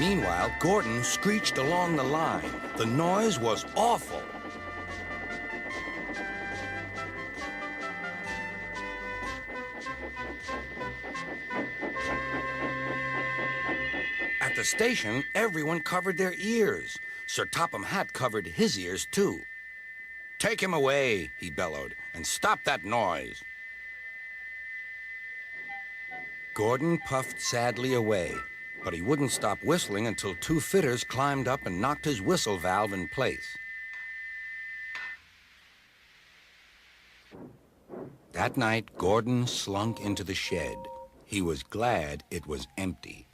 Meanwhile, Gordon screeched along the line. The noise was awful. At the station, everyone covered their ears. Sir Topham Hatt covered his ears, too. "Take him away," he bellowed, "and stop that noise." Gordon puffed sadly away, but he wouldn't stop whistling until two fitters climbed up and knocked his whistle valve in place. That night, Gordon slunk into the shed. He was glad it was empty.